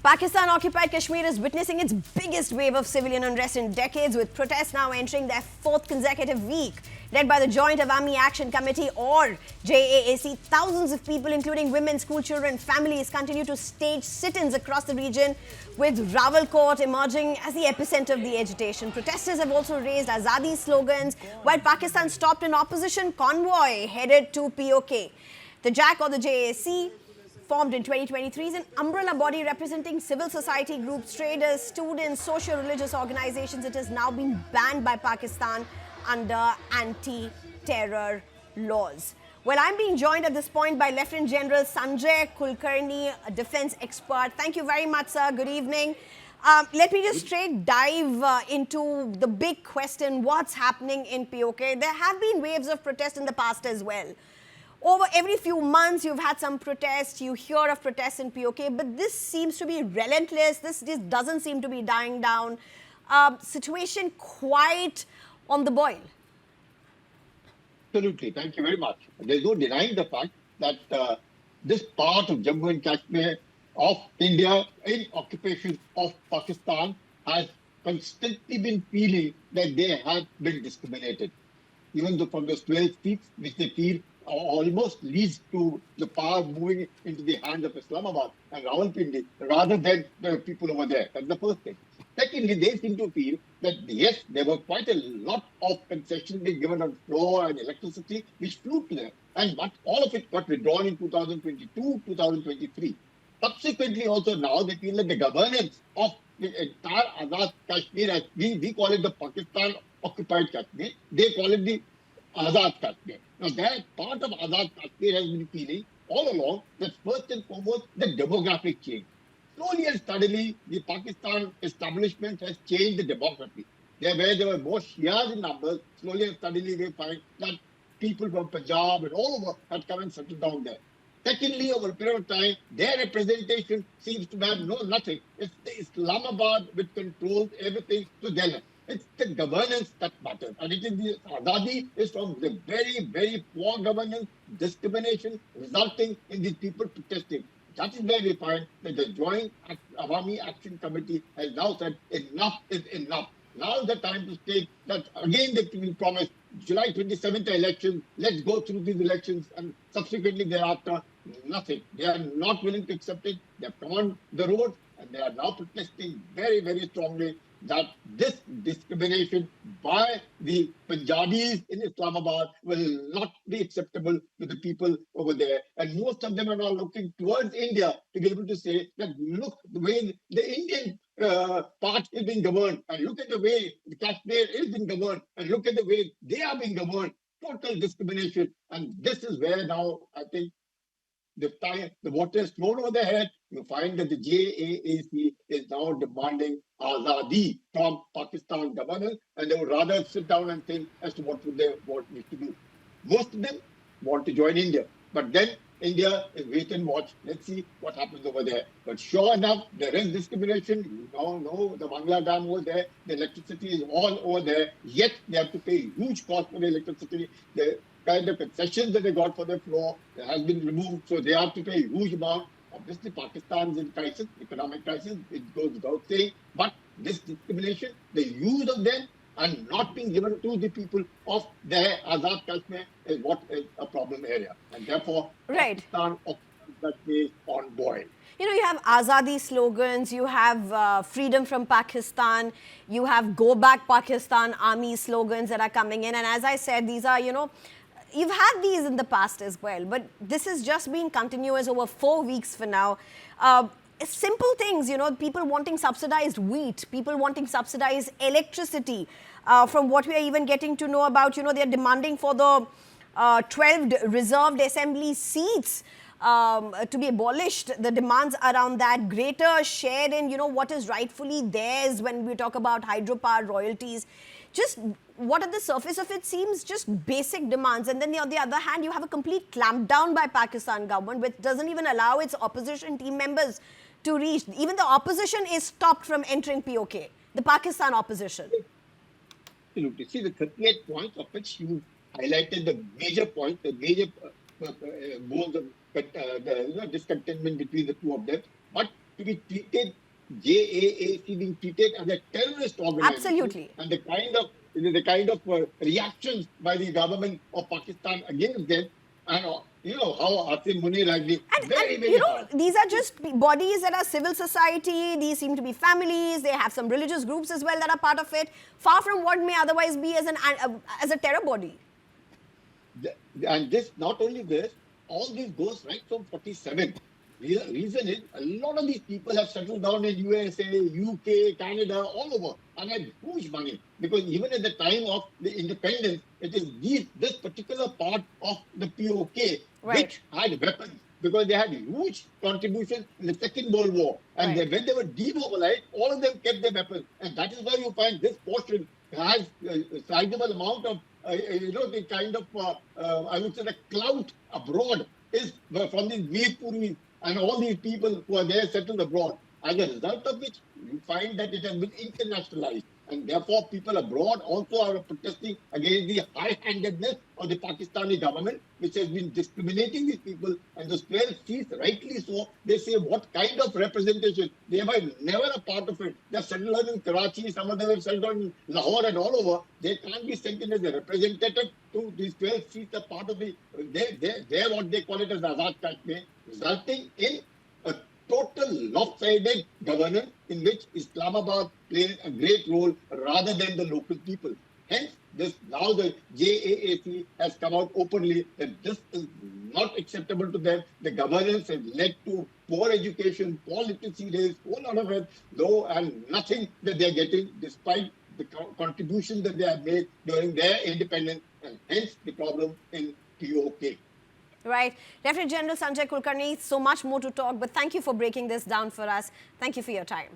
Pakistan-occupied Kashmir is witnessing its biggest wave of civilian unrest in decades, with protests now entering their fourth consecutive week. Led by the Joint Awami Action Committee or JAAC, thousands of people, including women, school children, families, continue to stage sit-ins across the region, with Rawalkot emerging as the epicenter of the agitation. Protesters have also raised Azadi slogans, while Pakistan stopped an opposition convoy headed to PoK. The JAAC or the JAAC, formed in 2023, is an umbrella body representing civil society groups, traders, students, social religious organizations. It has now been banned by Pakistan under anti-terror laws. Well, I'm being joined at this point by Lieutenant General Sanjay Kulkarni, a defense expert. Thank you very much, sir. Good evening. Let me just straight dive into the big question, what's happening in PoK? There have been waves of protest in the past as well. Over every few months, you've had some protests. You hear of protests in PoK, but this seems to be relentless. This doesn't seem to be dying down. Situation quite on the boil. Absolutely. Thank you very much. There's no denying the fact that this part of Jammu and Kashmir of India in occupation of Pakistan has constantly been feeling that they have been discriminated. Even though from the 12 seats which they feel almost leads to the power moving into the hands of Islamabad and Rawalpindi rather than the people over there. That's the first thing. Secondly, they seem to feel that, yes, there were quite a lot of concessions being given on floor and electricity, which flew to them. But all of it got withdrawn in 2022, 2023. Subsequently, also now, they feel that the governance of the entire Azad Kashmir, as we call it the Pakistan-occupied Kashmir, they call it the Azad Kashmir. Now, that part of Azad Kashmir has been feeling all along that first and foremost, the demographic change. Slowly and steadily, the Pakistan establishment has changed the demography. Where there were more Shias in numbers, slowly and steadily we find that people from Punjab and all over had come and settled down there. Secondly, over a period of time, their representation seems to have nothing. It's the Islamabad which controls everything to them. It's the governance that matters. And it is the Azadi is from the very, very poor governance, discrimination, resulting in these people protesting. That is where we find that the Joint Awami Action Committee has now said enough is enough. Now is the time to state that again they promised July 27th elections, let's go through these elections, and subsequently thereafter, nothing. They are not willing to accept it. They have come on the road and they are now protesting very, very strongly that this discrimination by the Punjabis in Islamabad will not be acceptable to the people over there. And most of them are now looking towards India to be able to say that look, the way the Indian part is being governed, and look at the way the Kashmir is being governed, and look at the way they are being governed. Total discrimination. And this is where now I think the water is thrown over their head. You find that the JAAC is now demanding Azadi from Pakistan government, and they would rather sit down and think as to what would they want to do. Most of them want to join India, but then India is wait and watch. Let's see what happens over there. But sure enough, there is discrimination. You now know the Bangla Dam over there, the electricity is all over there, yet they have to pay huge cost for the electricity. The kind of concessions that they got for their floor has been removed, so they have to pay a huge amount. Obviously, Pakistan is in crisis, economic crisis, it goes without saying, but this discrimination, the use of them and not being given to the people of their Azad Kashmir is what is a problem area. And therefore, Pakistan is on boil. You know, you have Azadi slogans, you have freedom from Pakistan, you have go back Pakistan army slogans that are coming in. And as I said, these are, you know, you've had these in the past as well, but this has just been continuous over 4 weeks for now. Simple things, you know, people wanting subsidized wheat, people wanting subsidized electricity. From what we are even getting to know about, you know, they're demanding for the 12 reserved assembly seats to be abolished, the demands around that, greater share in, you know, what is rightfully theirs when we talk about hydropower royalties. Just what at the surface of it seems just basic demands. And then on the other hand, you have a complete clampdown by Pakistan government, which doesn't even allow its opposition team members to reach. Even the opposition is stopped from entering PoK, the Pakistan opposition. Absolutely. See, the 38 points of which you highlighted the major point, the major goals of discontentment between the two of them. But to be treated, JAAC being treated as a terrorist organization. Absolutely. And the kind of reactions by the government of Pakistan against them, and how Asim Munir has been very hard. These are just bodies that are civil society. These seem to be families. They have some religious groups as well that are part of it, far from what may otherwise be as a terror body. And this, not only this, all this goes right from 47. Reason is, a lot of these people have settled down in USA, UK, Canada, all over, and had huge money. Because even at the time of the independence, it is this particular part of the PoK which had weapons, because they had huge contributions in the Second World War. And when they were demobilized, all of them kept their weapons. And that is why you find this portion has a sizable amount of, the kind of, I would say, the clout abroad is from these Veerpuris and all these people who are there settled abroad. As a result of which, you find that it has been internationalized. And therefore, people abroad also are protesting against the high-handedness of the Pakistani government, which has been discriminating these people. And the 12 seats, rightly so, they say, what kind of representation? They were never a part of it. They're settled in Karachi, some of them have settled in Lahore and all over. They can't be sent in as a representative to these 12 seats, a part of they're what they call it as Azad Kashmir, resulting in a total lopsided governance in which Islamabad plays a great role rather than the local people. Hence, now the JAAC has come out openly that this is not acceptable to them. The governance has led to poor education, poor literacy rates, whole lot of it, though, and nothing that they're getting despite the contribution that they have made during their independence, and hence the problem in PoK. Right. Lieutenant General Sanjay Kulkarni, so much more to talk, but thank you for breaking this down for us. Thank you for your time.